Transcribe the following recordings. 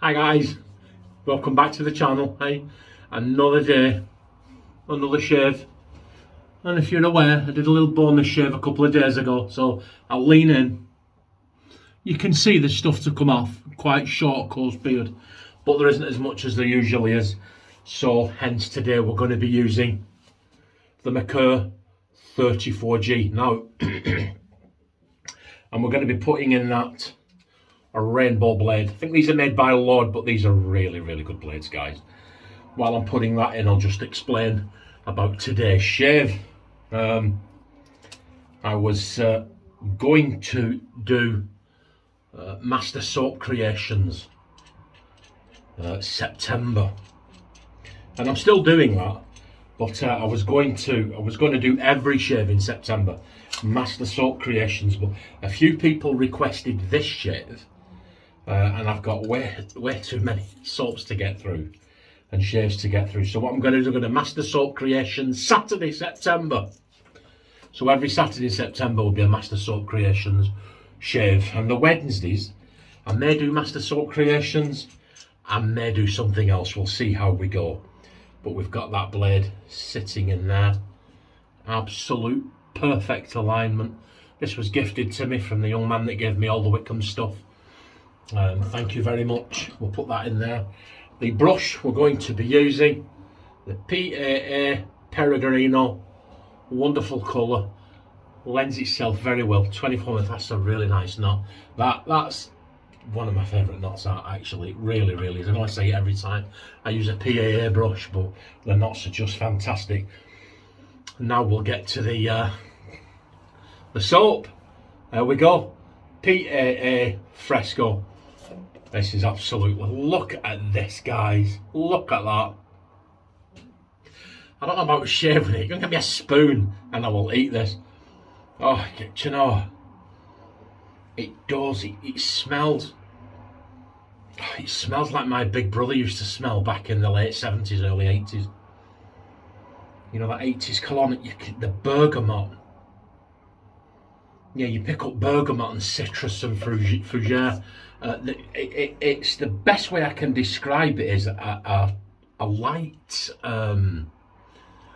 Hi guys, welcome back to the channel. Hey, another day, another shave. And if you're aware, I did a little bonus shave a couple of days ago, so I'll lean in. You can see the stuff to come off, quite short, coarse beard, but there isn't as much as there usually is. So hence today we're going to be using the Merkur 34G. Now, and we're going to be putting in that a rainbow blade. I think these are made by Lord, but these are really, really good blades, guys. While I'm putting that in, I'll just explain about today's shave. I was going to do Master Soap Creations September, and I'm still doing that. But I was going to do every shave in September, Master Soap Creations. But a few people requested this shave. And I've got way too many soaps to get through and shaves to get through. So what I'm going to do, I'm going to Master Soap Creations Saturday, September. So every Saturday in September will be a Master Soap Creations shave. And the Wednesdays, I may do Master Soap Creations, I may do something else. We'll see how we go. But we've got that blade sitting in there. Absolute perfect alignment. This was gifted to me from the young man that gave me all the Wickham stuff. Thank you very much. We'll put that in there. The brush we're going to be using, the PAA Peregrino, wonderful colour, lends itself very well. 24 minutes, that's a really nice knot. That's one of my favourite knots actually. It really, really is. I know I say it every time I use a PAA brush, but the knots are just fantastic. Now we'll get to the soap. There we go. PAA Fresco. This is absolutely, look at this, guys. Look at that. I don't know about shaving it. You're going to give me a spoon and I will eat this. Oh, do you know, it does. It smells. It smells like my big brother used to smell back in the late 70s, early 80s. You know, that 80s cologne, the bergamot. Yeah, you pick up bergamot and citrus and fougere. It's the best way I can describe it is a light.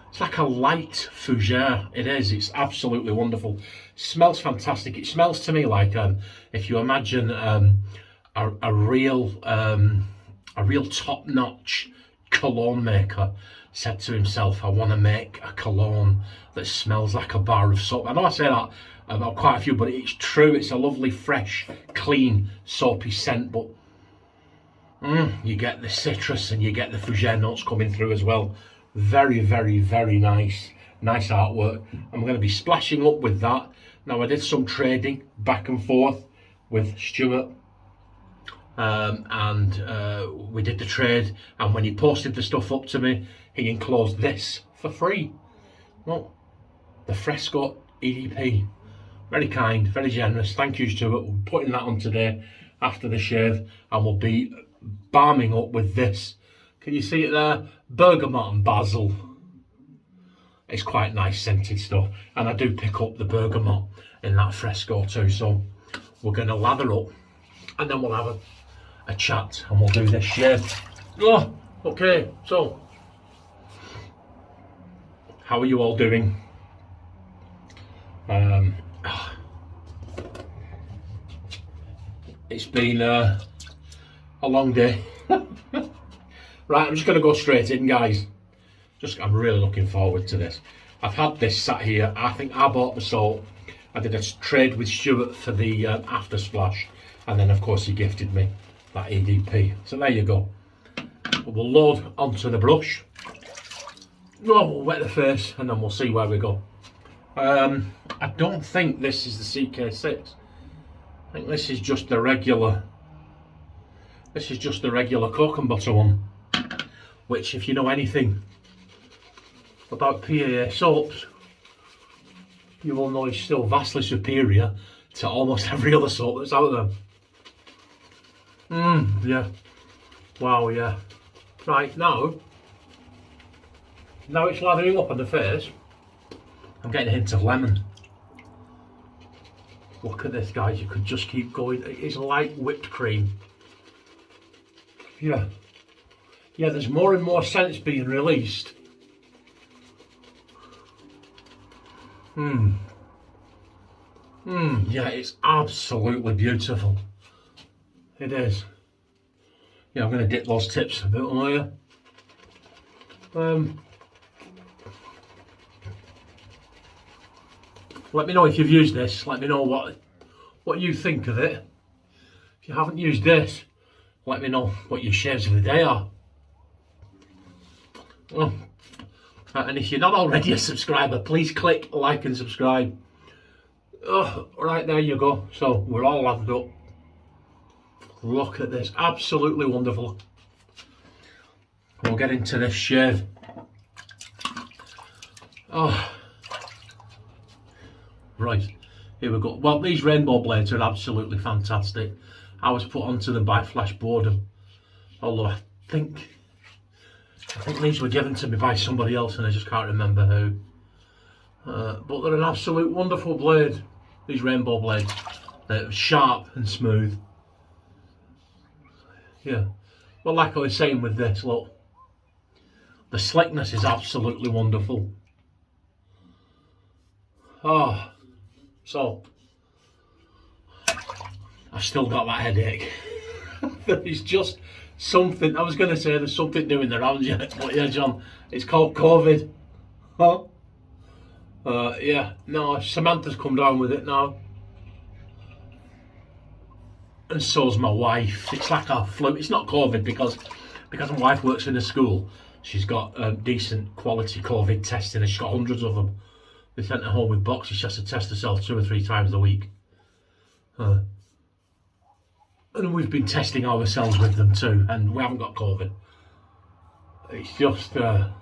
It's like a light fougere. It is. It's absolutely wonderful. Smells fantastic. It smells to me like if you imagine a real top-notch cologne maker said to himself, "I want to make a cologne that smells like a bar of soap." I know I say that about quite a few, but it's true. It's a lovely, fresh, clean, soapy scent, but you get the citrus and you get the fougere notes coming through as well. Very, very, very nice artwork. I'm going to be splashing up with that. Now, I did some trading back and forth with Stuart, and we did the trade, and when he posted the stuff up to me, he enclosed this for free. Well, the Fresco EDP. Very kind, very generous. Thank you, Stuart. We're putting that on today after the shave, and we'll be balming up with this. Can you see it there? Bergamot and basil. It's quite nice scented stuff, and I do pick up the bergamot in that Fresco too. So we're going to lather up, and then we'll have a chat, and we'll do this shave. Oh, okay. So, how are you all doing? It's been a long day. Right, I'm just going to go straight in, guys. I'm really looking forward to this. I've had this sat here. I think I bought the soap. I did a trade with Stuart for the after splash, and then of course he gifted me that EDP. So there you go. We'll load onto the brush. Oh, we'll wet the face, and then we'll see where we go. I don't think this is the CK6. I think this is just the regular. This is just the regular coke and butter one. Which, if you know anything about PAA soaps, you will know is still vastly superior to almost every other soap that's out there. Yeah. Wow, yeah. Right, now it's lathering up on the face. I'm getting a hint of lemon. Look at this, guys. You could just keep going. It is light whipped cream. Yeah. Yeah, there's more and more scents being released. Yeah, it's absolutely beautiful. It is. Yeah, I'm going to dip those tips a bit on you. Let me know if you've used this. Let me know what you think of it. If you haven't used this, let me know what your shaves of the day are. Oh. And if you're not already a subscriber, please click like and subscribe. Oh, right, there you go. So we're all lathered up. Look at this, absolutely wonderful. We'll get into this shave. Oh, right, here we go. Well, these rainbow blades are absolutely fantastic. I was put onto them by Flash Boredom, although I think these were given to me by somebody else and I just can't remember who. But they're an absolute wonderful blade, these rainbow blades. They're sharp and smooth. Yeah, well, like I was saying with this, look, the slickness is absolutely wonderful. Oh, so I've still got that headache. There's just something, I was going to say there's something doing the rounds yet, but yeah, John, it's called COVID. Huh? Yeah, no, Samantha's come down with it now. And so's my wife. It's like a flu. It's not COVID because my wife works in a school. She's got decent quality COVID testing and she's got hundreds of them. They sent her home with boxes. She has to test herself 2 or 3 times a week. And we've been testing ourselves with them too, and we haven't got COVID. It's just a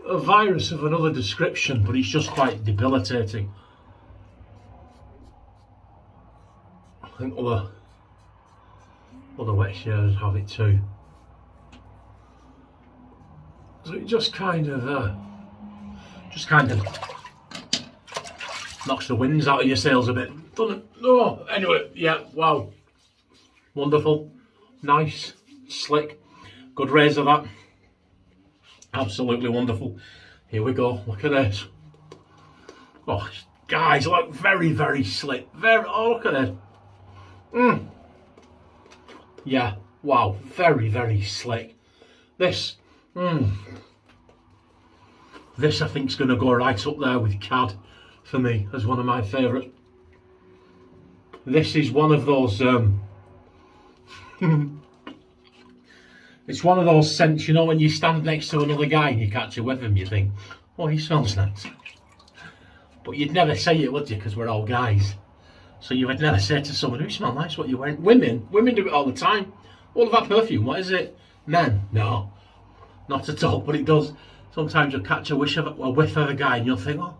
virus of another description, but it's just quite debilitating. I think other wet shavers have it too. So it just kind of knocks the winds out of your sails a bit, doesn't it? Oh, anyway, yeah, wow, wonderful, nice, slick, good razor that, absolutely wonderful. Here we go. Look at this. Oh, guys, look, very, very slick. Very. Oh, look at this. Yeah, wow, very, very slick. This I think is going to go right up there with CAD for me as one of my favourites. This is one of those it's one of those scents, you know, when you stand next to another guy and you catch a whiff of him, you think, oh, he smells nice. But you'd never say it, would you, because we're all guys. So you would never say to someone, "You smell nice, what you wearing?" Women do it all the time. All of that perfume, what is it? Men? No, not at all, but it does. Sometimes you'll catch a whiff of a guy and you'll think, oh,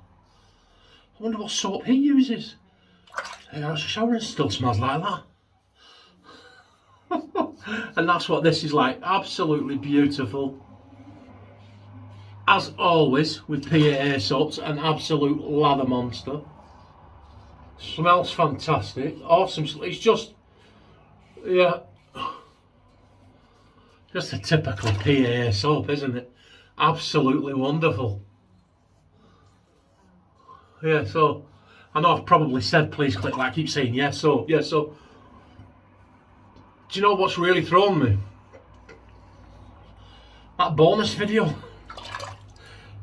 I wonder what soap he uses. Our shower still smells like that. And that's what this is like, absolutely beautiful. As always with PAA soaps, an absolute lather monster. Smells fantastic, awesome. It's just, yeah, just a typical PAA soap, isn't it? Absolutely wonderful. Yeah, so I know I've probably said please click like, I keep saying yeah, so do you know what's really thrown me? That bonus video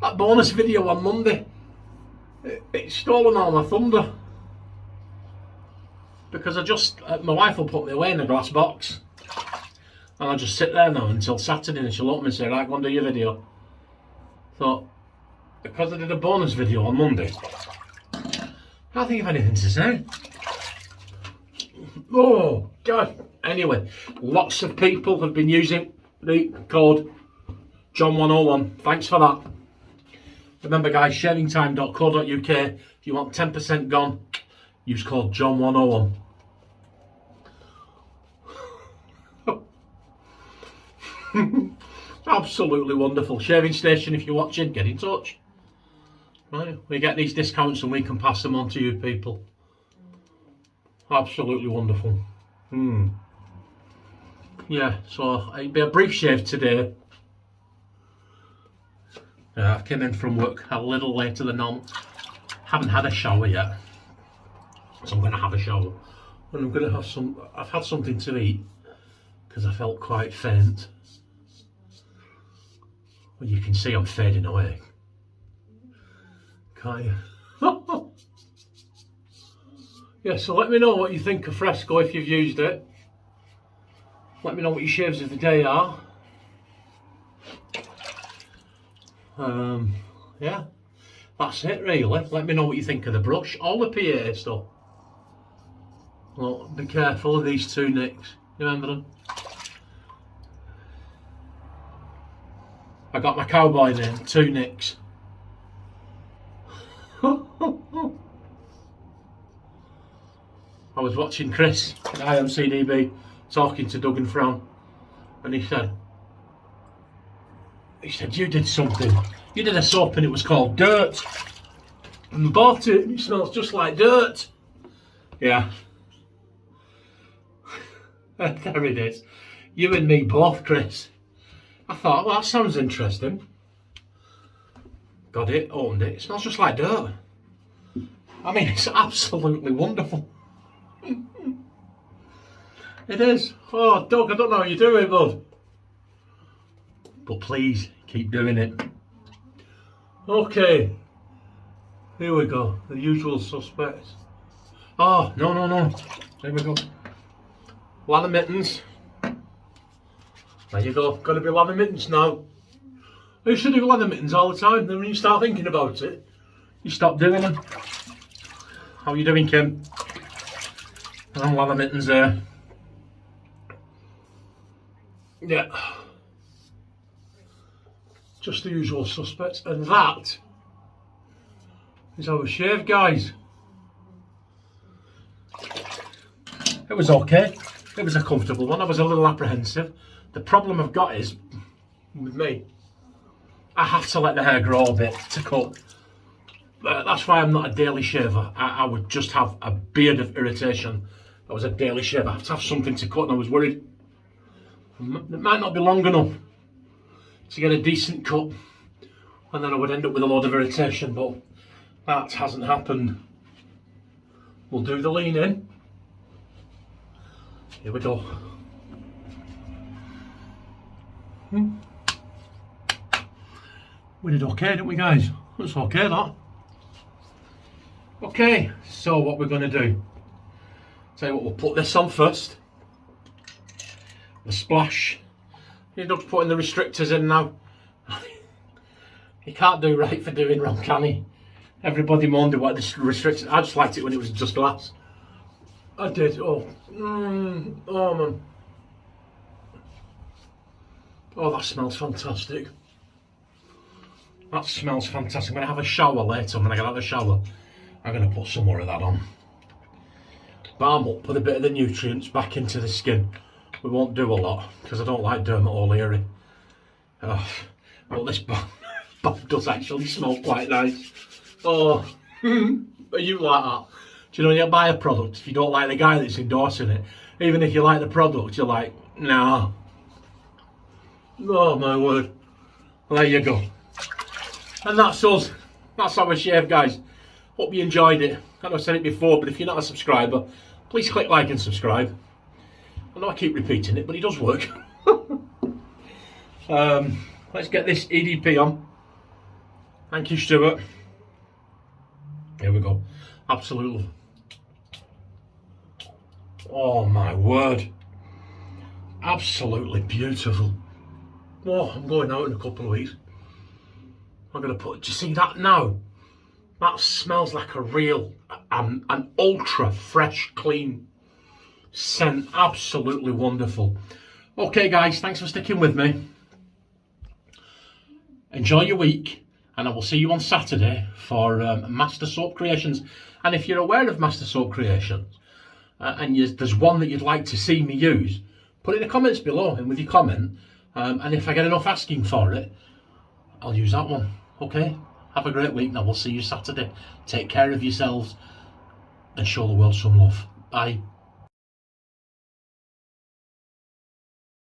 on Monday, it's stolen all my thunder. Because my wife will put me away in a glass box and I'll just sit there now until Saturday and she'll open me and say, right, go and do your video. So, because I did a bonus video on Monday, I can't think of anything to say. Oh, God. Anyway, lots of people have been using the code John101. Thanks for that. Remember, guys, shavingtime.co.uk. If you want 10% gone, use code John101. Absolutely wonderful. Shaving Station, if you're watching, get in touch. Right, we get these discounts and we can pass them on to you people. Absolutely wonderful. yeah, so it'll be a brief shave today. I came in from work a little later than normal. Haven't had a shower yet, so I'm going to have a shower. And I'm going to have I've had something to eat because I felt quite faint. Well, you can see I'm fading away, can't you? Yeah, so let me know what you think of Fresco if you've used it. Let me know what your shaves of the day are. Yeah, that's it really. Let me know what you think of the brush, all the PAA stuff. Look, be careful of these two nicks. You remember them? I got my cowboy name, 2 nicks. I was watching Chris at IMCDB talking to Doug and Fran, and he said, you did something. You did a soap and it was called Dirt. And I bought it and it smells just like dirt. Yeah. There it is. You and me both, Chris. I thought, well, that sounds interesting. Got it, opened it. It smells just like dirt. I mean, it's absolutely wonderful. It is. Oh, Doug, I don't know how you do it, bud. But please, keep doing it. Okay. Here we go. The usual suspects. Oh, no. There we go. Lather mittens. There you go. Got to be lather mittens now. I used to do lather mittens all the time. Then when you start thinking about it, you stop doing them. How are you doing, Kim? And lather mittens there. Yeah. Just the usual suspects. And that is our shave, guys. It was okay. It was a comfortable one. I was a little apprehensive. The problem I've got is, with me, I have to let the hair grow a bit to cut. That's why I'm not a daily shaver. I would just have a beard of irritation. I was a daily shaver. I have to have something to cut, and I was worried it might not be long enough to get a decent cut, and then I would end up with a load of irritation, but that hasn't happened. We'll do the lean in. Here we go. We did okay, didn't we, guys? That's okay, that. Okay, so what we're going to do, tell you what, we'll put this on first. The splash. You're not putting the restrictors in now. You can't do right for doing wrong, can he? Everybody moaned about the restrictors. I just liked it when it was just glass. I did. Oh man. Oh, that smells fantastic. That smells fantastic. I'm going to have a shower later. When I get out of the shower, I'm going to put some more of that on. Balm up, put a bit of the nutrients back into the skin. We won't do a lot because I don't like dermatology. But this balm does actually smell quite nice. Oh, are you like that? Do you know when you buy a product, if you don't like the guy that's endorsing it, even if you like the product, you're like, nah. Oh my word. Well, there you go. And that's us. That's our shave, guys. Hope you enjoyed it. I know I said it before, but if you're not a subscriber, please click like and subscribe. I know I keep repeating it, but it does work. Let's get this EDP on. Thank you, Stuart. Here we go. Absolutely. Oh my word. Absolutely beautiful. Oh, I'm going out in a couple of weeks. I'm going to put, do you see that now? That smells like a real, an ultra fresh, clean scent. Absolutely wonderful. Okay guys, thanks for sticking with me. Enjoy your week, and I will see you on Saturday for Master Soap Creations. And if you're aware of Master Soap Creations, and there's one that you'd like to see me use, put it in the comments below, and with your comment, and if I get enough asking for it, I'll use that one. Okay, have a great week, and I will see you Saturday. Take care of yourselves and show the world some love. Bye.